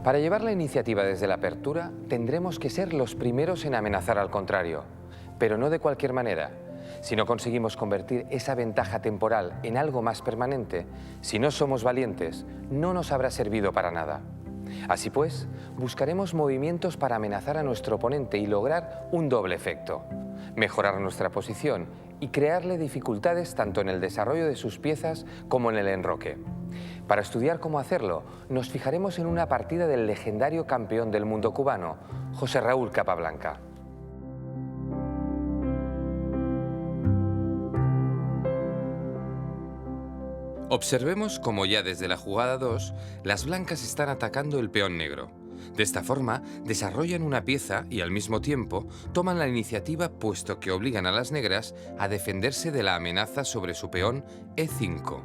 Para llevar la iniciativa desde la apertura, tendremos que ser los primeros en amenazar al contrario, pero no de cualquier manera. Si no conseguimos convertir esa ventaja temporal en algo más permanente, si no somos valientes, no nos habrá servido para nada. Así pues, buscaremos movimientos para amenazar a nuestro oponente y lograr un doble efecto: mejorar nuestra posición y crearle dificultades tanto en el desarrollo de sus piezas como en el enroque. Para estudiar cómo hacerlo, nos fijaremos en una partida del legendario campeón del mundo cubano, José Raúl Capablanca. Observemos cómo ya desde la jugada 2, las blancas están atacando el peón negro. De esta forma, desarrollan una pieza y al mismo tiempo toman la iniciativa, puesto que obligan a las negras a defenderse de la amenaza sobre su peón E5.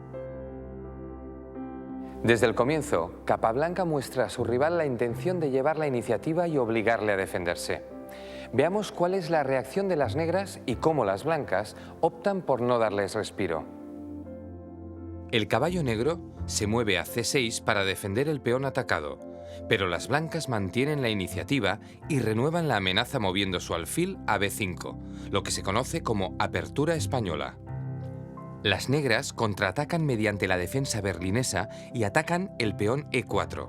Desde el comienzo, Capablanca muestra a su rival la intención de llevar la iniciativa y obligarle a defenderse. Veamos cuál es la reacción de las negras y cómo las blancas optan por no darles respiro. El caballo negro se mueve a C6 para defender el peón atacado, pero las blancas mantienen la iniciativa y renuevan la amenaza moviendo su alfil a B5, lo que se conoce como apertura española. Las negras contraatacan mediante la defensa berlinesa y atacan el peón E4.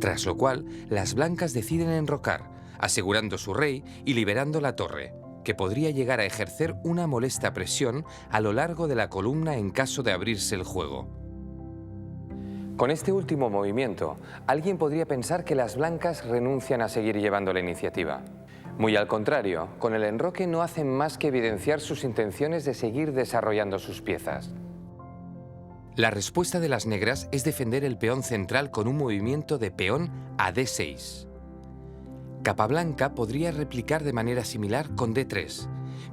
Tras lo cual, las blancas deciden enrocar, asegurando su rey y liberando la torre, que podría llegar a ejercer una molesta presión a lo largo de la columna en caso de abrirse el juego. Con este último movimiento, alguien podría pensar que las blancas renuncian a seguir llevando la iniciativa. Muy al contrario, con el enroque no hacen más que evidenciar sus intenciones de seguir desarrollando sus piezas. La respuesta de las negras es defender el peón central con un movimiento de peón a D6. Capablanca podría replicar de manera similar con D3,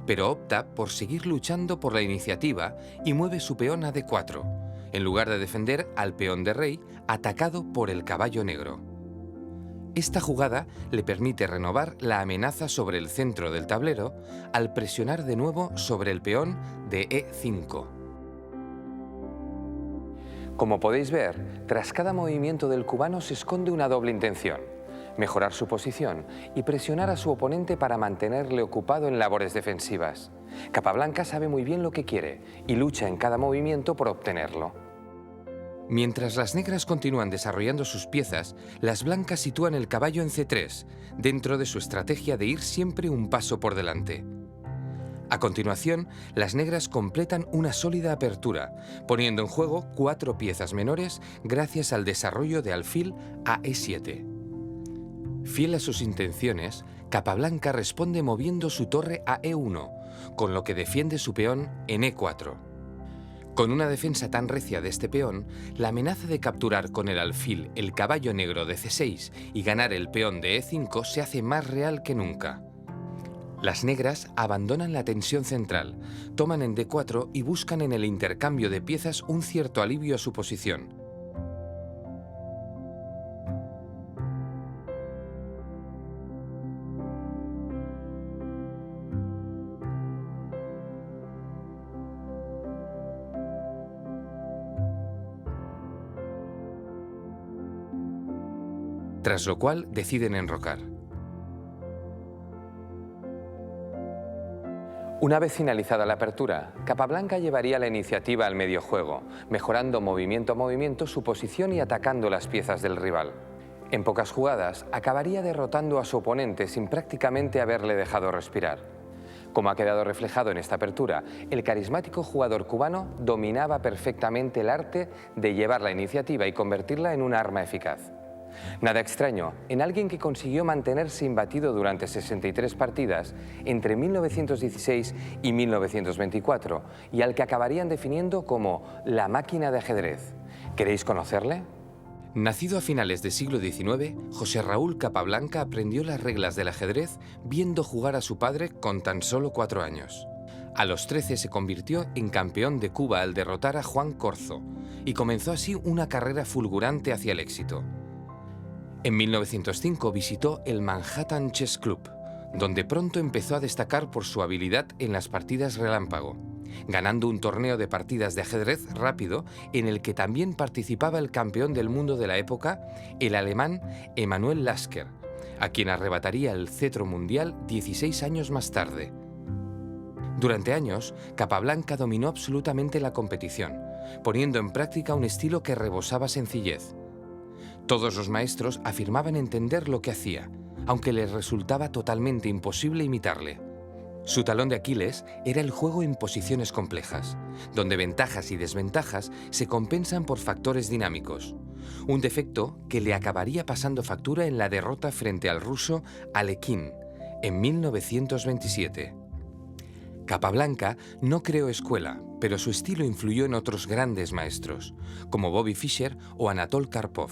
pero opta por seguir luchando por la iniciativa y mueve su peón a D4, en lugar de defender al peón de rey atacado por el caballo negro. Esta jugada le permite renovar la amenaza sobre el centro del tablero al presionar de nuevo sobre el peón de E5. Como podéis ver, tras cada movimiento del cubano se esconde una doble intención: mejorar su posición y presionar a su oponente para mantenerle ocupado en labores defensivas. Capablanca sabe muy bien lo que quiere y lucha en cada movimiento por obtenerlo. Mientras las negras continúan desarrollando sus piezas, las blancas sitúan el caballo en C3, dentro de su estrategia de ir siempre un paso por delante. A continuación, las negras completan una sólida apertura, poniendo en juego 4 piezas menores gracias al desarrollo de alfil a E7. Fiel a sus intenciones, Capablanca responde moviendo su torre a E1, con lo que defiende su peón en E4. Con una defensa tan recia de este peón, la amenaza de capturar con el alfil el caballo negro de C6 y ganar el peón de E5 se hace más real que nunca. Las negras abandonan la tensión central, toman en D4 y buscan en el intercambio de piezas un cierto alivio a su posición. Tras lo cual deciden enrocar. Una vez finalizada la apertura, Capablanca llevaría la iniciativa al medio juego, mejorando movimiento a movimiento su posición y atacando las piezas del rival. En pocas jugadas, acabaría derrotando a su oponente sin prácticamente haberle dejado respirar. Como ha quedado reflejado en esta apertura, el carismático jugador cubano dominaba perfectamente el arte de llevar la iniciativa y convertirla en un arma eficaz. Nada extraño en alguien que consiguió mantenerse imbatido durante 63 partidas entre 1916 y 1924 y al que acabarían definiendo como la máquina de ajedrez. ¿Queréis conocerle? Nacido a finales del siglo XIX, José Raúl Capablanca aprendió las reglas del ajedrez viendo jugar a su padre con tan solo 4 años. A los 13 se convirtió en campeón de Cuba al derrotar a Juan Corzo y comenzó así una carrera fulgurante hacia el éxito. En 1905 visitó el Manhattan Chess Club, donde pronto empezó a destacar por su habilidad en las partidas relámpago. ganando un torneo de partidas de ajedrez rápido en el que también participaba el campeón del mundo de la época, el alemán Emanuel Lasker, a quien arrebataría el cetro mundial 16 años más tarde. Durante años, Capablanca dominó absolutamente la competición, poniendo en práctica un estilo que rebosaba sencillez. Todos los maestros afirmaban entender lo que hacía, aunque les resultaba totalmente imposible imitarle. Su talón de Aquiles era el juego en posiciones complejas, donde ventajas y desventajas se compensan por factores dinámicos, un defecto que le acabaría pasando factura en la derrota frente al ruso Alekhine en 1927. Capablanca no creó escuela, pero su estilo influyó en otros grandes maestros, como Bobby Fischer o Anatol Karpov.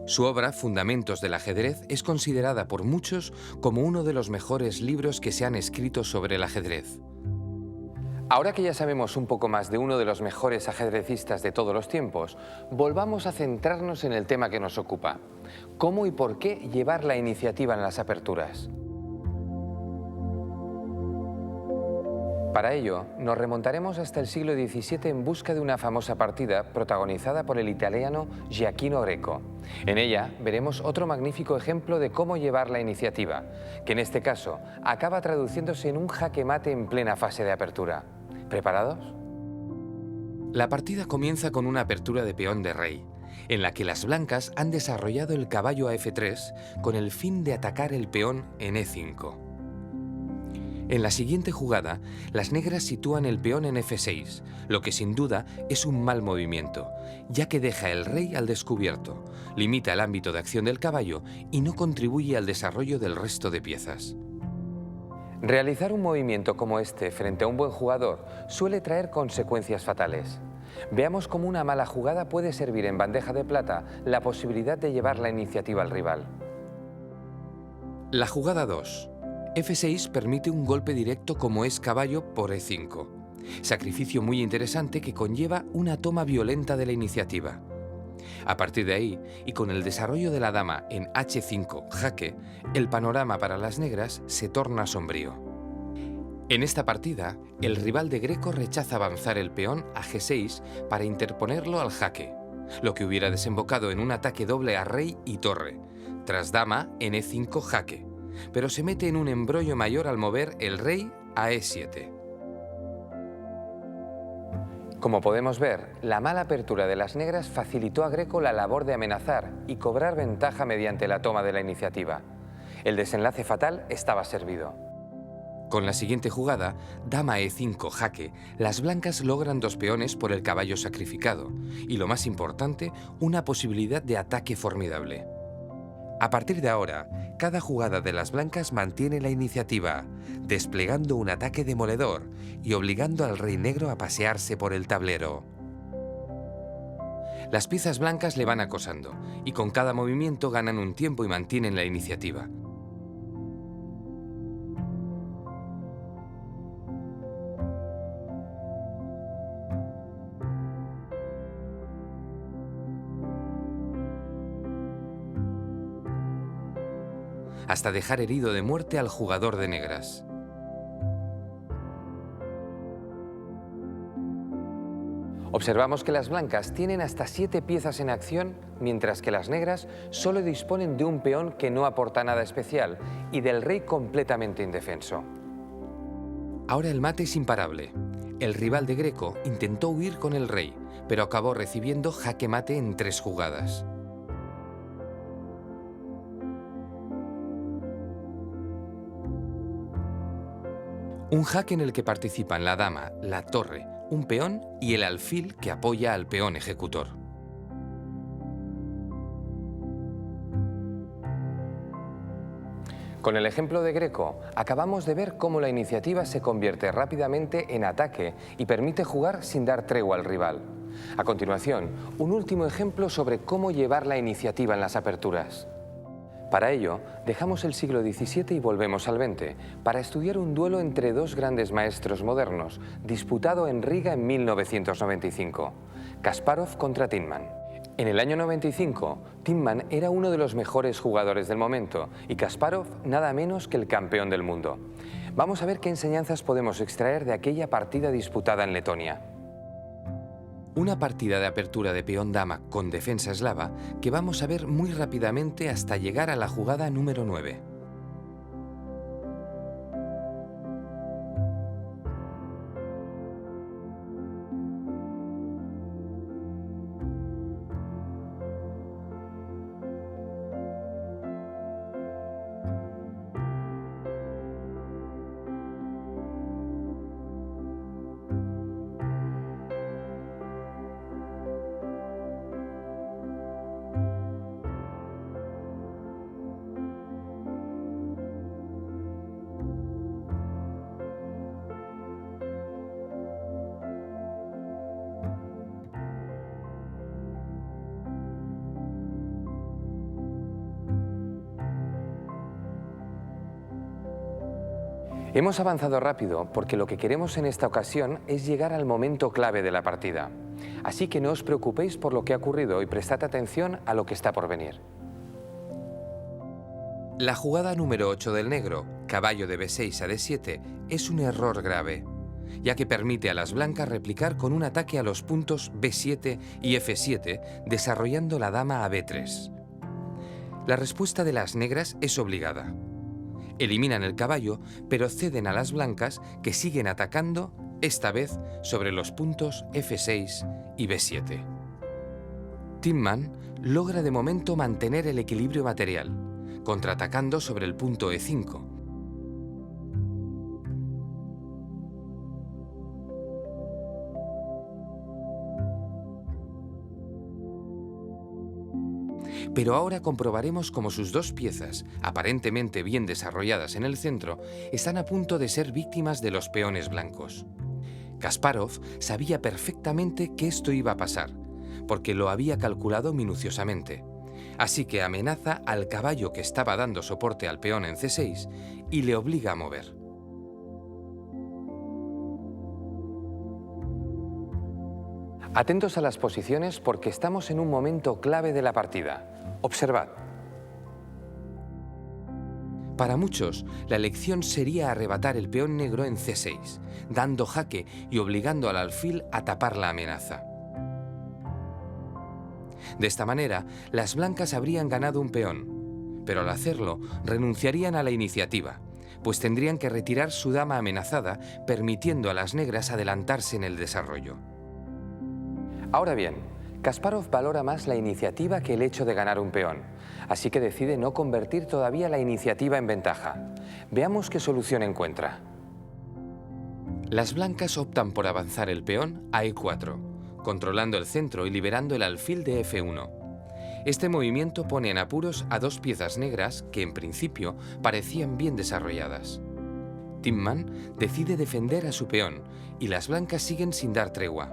Su obra, Fundamentos del ajedrez, es considerada por muchos como uno de los mejores libros que se han escrito sobre el ajedrez. Ahora que ya sabemos un poco más de uno de los mejores ajedrecistas de todos los tiempos, volvamos a centrarnos en el tema que nos ocupa: ¿cómo y por qué llevar la iniciativa en las aperturas? Para ello, nos remontaremos hasta el siglo XVII en busca de una famosa partida protagonizada por el italiano Gioacchino Greco. En ella veremos otro magnífico ejemplo de cómo llevar la iniciativa, que en este caso acaba traduciéndose en un jaque mate en plena fase de apertura. ¿Preparados? La partida comienza con una apertura de peón de rey, en la que las blancas han desarrollado el caballo a F3 con el fin de atacar el peón en E5. En la siguiente jugada, las negras sitúan el peón en F6, lo que sin duda es un mal movimiento, ya que deja el rey al descubierto, limita el ámbito de acción del caballo y no contribuye al desarrollo del resto de piezas. Realizar un movimiento como este frente a un buen jugador suele traer consecuencias fatales. Veamos cómo una mala jugada puede servir en bandeja de plata la posibilidad de llevar la iniciativa al rival. La jugada 2. F6 permite un golpe directo como es caballo por E5, sacrificio muy interesante que conlleva una toma violenta de la iniciativa. A partir de ahí, y con el desarrollo de la dama en H5 jaque, el panorama para las negras se torna sombrío. En esta partida, el rival de Greco rechaza avanzar el peón a G6 para interponerlo al jaque, lo que hubiera desembocado en un ataque doble a rey y torre, tras dama en E5 jaque, pero se mete en un embrollo mayor al mover el rey a E7. Como podemos ver, la mala apertura de las negras facilitó a Greco la labor de amenazar y cobrar ventaja mediante la toma de la iniciativa. El desenlace fatal estaba servido. Con la siguiente jugada, dama E5 jaque, las blancas logran dos peones por el caballo sacrificado y, lo más importante, una posibilidad de ataque formidable. A partir de ahora, cada jugada de las blancas mantiene la iniciativa, desplegando un ataque demoledor y obligando al rey negro a pasearse por el tablero. Las piezas blancas le van acosando y con cada movimiento ganan un tiempo y mantienen la iniciativa. Hasta dejar herido de muerte al jugador de negras. Observamos que las blancas tienen hasta 7 piezas en acción, mientras que las negras solo disponen de un peón que no aporta nada especial y del rey completamente indefenso. Ahora el mate es imparable. El rival de Greco intentó huir con el rey, pero acabó recibiendo jaque mate en 3 jugadas. Un jaque en el que participan la dama, la torre, un peón y el alfil que apoya al peón ejecutor. Con el ejemplo de Greco, acabamos de ver cómo la iniciativa se convierte rápidamente en ataque y permite jugar sin dar tregua al rival. A continuación, un último ejemplo sobre cómo llevar la iniciativa en las aperturas. Para ello, dejamos el siglo XVII y volvemos al XX, para estudiar un duelo entre dos grandes maestros modernos, disputado en Riga en 1995, Kasparov contra Tiemann. En el año 95, Tiemann era uno de los mejores jugadores del momento y Kasparov nada menos que el campeón del mundo. Vamos a ver qué enseñanzas podemos extraer de aquella partida disputada en Letonia. Una partida de apertura de peón dama con defensa eslava que vamos a ver muy rápidamente hasta llegar a la jugada número 9. Hemos avanzado rápido porque lo que queremos en esta ocasión es llegar al momento clave de la partida. Así que no os preocupéis por lo que ha ocurrido y prestad atención a lo que está por venir. La jugada número 8 del negro, caballo de b6 a d7, es un error grave, ya que permite a las blancas replicar con un ataque a los puntos b7 y f7, desarrollando la dama a b3. La respuesta de las negras es obligada. Eliminan el caballo, pero ceden a las blancas que siguen atacando, esta vez sobre los puntos f6 y b7. Tiemann logra de momento mantener el equilibrio material, contraatacando sobre el punto e5. Pero ahora comprobaremos cómo sus dos piezas, aparentemente bien desarrolladas en el centro, están a punto de ser víctimas de los peones blancos. Kasparov sabía perfectamente que esto iba a pasar, porque lo había calculado minuciosamente. Así que amenaza al caballo que estaba dando soporte al peón en c6 y le obliga a mover. Atentos a las posiciones porque estamos en un momento clave de la partida. Observad. Para muchos, la elección sería arrebatar el peón negro en c6, dando jaque y obligando al alfil a tapar la amenaza. De esta manera, las blancas habrían ganado un peón, pero al hacerlo renunciarían a la iniciativa, pues tendrían que retirar su dama amenazada, permitiendo a las negras adelantarse en el desarrollo. Ahora bien, Kasparov valora más la iniciativa que el hecho de ganar un peón, así que decide no convertir todavía la iniciativa en ventaja. Veamos qué solución encuentra. Las blancas optan por avanzar el peón a e4, controlando el centro y liberando el alfil de f1. Este movimiento pone en apuros a dos piezas negras que en principio parecían bien desarrolladas. Tiemann decide defender a su peón y las blancas siguen sin dar tregua.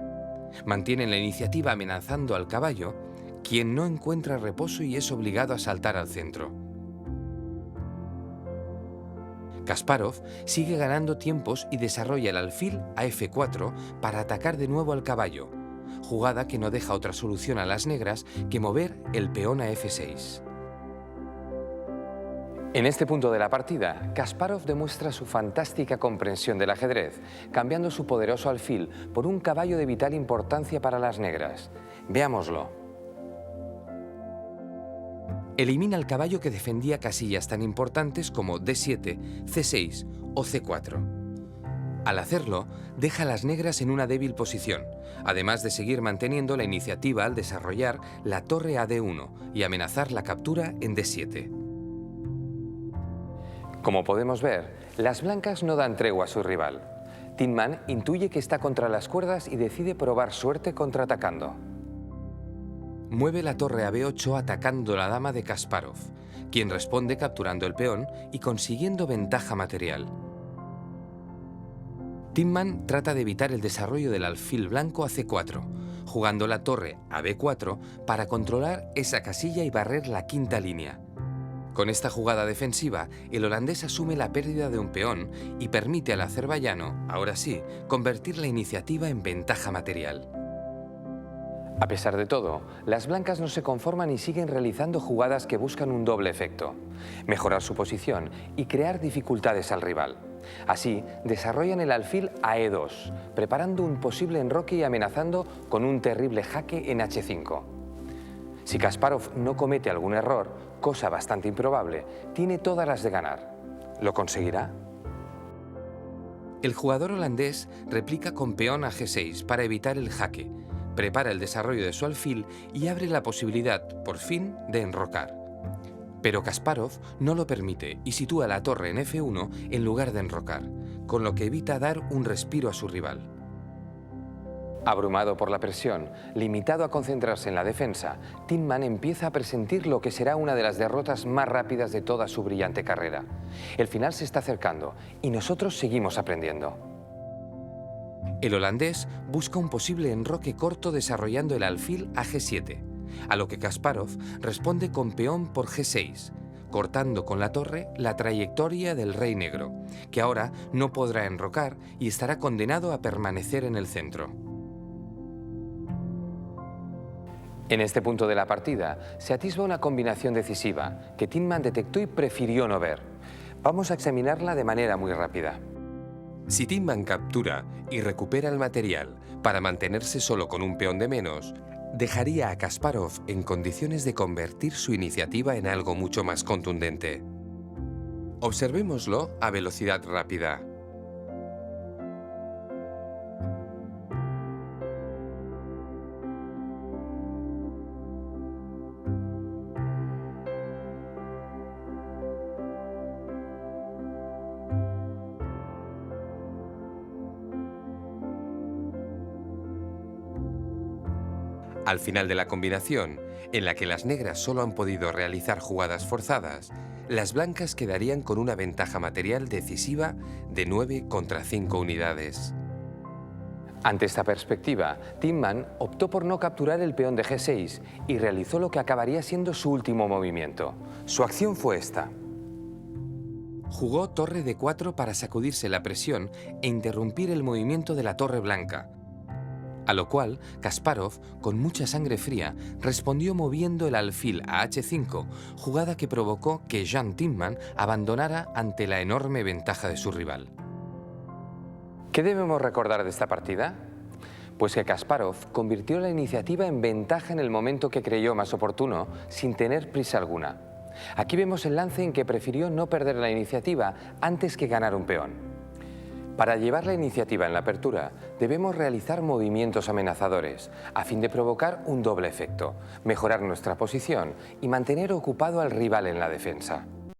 Mantienen la iniciativa amenazando al caballo, quien no encuentra reposo y es obligado a saltar al centro. Kasparov sigue ganando tiempos y desarrolla el alfil a f4 para atacar de nuevo al caballo, jugada que no deja otra solución a las negras que mover el peón a f6. En este punto de la partida, Kasparov demuestra su fantástica comprensión del ajedrez, cambiando su poderoso alfil por un caballo de vital importancia para las negras. Veámoslo. Elimina el caballo que defendía casillas tan importantes como d7, c6 o c4. Al hacerlo, deja a las negras en una débil posición, además de seguir manteniendo la iniciativa al desarrollar la torre a d1 y amenazar la captura en d7. Como podemos ver, las blancas no dan tregua a su rival. Tiemann intuye que está contra las cuerdas y decide probar suerte contraatacando. Mueve la torre a b8 atacando la dama de Kasparov, quien responde capturando el peón y consiguiendo ventaja material. Tiemann trata de evitar el desarrollo del alfil blanco a c4, jugando la torre a b4 para controlar esa casilla y barrer la quinta línea. Con esta jugada defensiva, el holandés asume la pérdida de un peón y permite al azerbaiyano, ahora sí, convertir la iniciativa en ventaja material. A pesar de todo, las blancas no se conforman y siguen realizando jugadas que buscan un doble efecto: mejorar su posición y crear dificultades al rival. Así, desarrollan el alfil a E2, preparando un posible enroque y amenazando con un terrible jaque en H5. Si Kasparov no comete algún error, cosa bastante improbable, tiene todas las de ganar. ¿Lo conseguirá? El jugador holandés replica con peón a G6 para evitar el jaque, prepara el desarrollo de su alfil y abre la posibilidad, por fin, de enrocar. Pero Kasparov no lo permite y sitúa la torre en F1 en lugar de enrocar, con lo que evita dar un respiro a su rival. Abrumado por la presión, limitado a concentrarse en la defensa, Tiemann empieza a presentir lo que será una de las derrotas más rápidas de toda su brillante carrera. El final se está acercando y nosotros seguimos aprendiendo. El holandés busca un posible enroque corto desarrollando el alfil a G7, a lo que Kasparov responde con peón por G6, cortando con la torre la trayectoria del rey negro, que ahora no podrá enrocar y estará condenado a permanecer en el centro. En este punto de la partida se atisba una combinación decisiva que Tiemann detectó y prefirió no ver. Vamos a examinarla de manera muy rápida. Si Tiemann captura y recupera el material para mantenerse solo con un peón de menos, dejaría a Kasparov en condiciones de convertir su iniciativa en algo mucho más contundente. Observémoslo a velocidad rápida. Al final de la combinación, en la que las negras solo han podido realizar jugadas forzadas, las blancas quedarían con una ventaja material decisiva de 9 contra 5 unidades. Ante esta perspectiva, Tiemann optó por no capturar el peón de G6 y realizó lo que acabaría siendo su último movimiento. Su acción fue esta. Jugó torre D4 para sacudirse la presión e interrumpir el movimiento de la torre blanca, a lo cual Kasparov, con mucha sangre fría, respondió moviendo el alfil a H5, jugada que provocó que Jan Tiemann abandonara ante la enorme ventaja de su rival. ¿Qué debemos recordar de esta partida? Pues que Kasparov convirtió la iniciativa en ventaja en el momento que creyó más oportuno, sin tener prisa alguna. Aquí vemos el lance en que prefirió no perder la iniciativa antes que ganar un peón. Para llevar la iniciativa en la apertura, debemos realizar movimientos amenazadores, a fin de provocar un doble efecto, mejorar nuestra posición y mantener ocupado al rival en la defensa.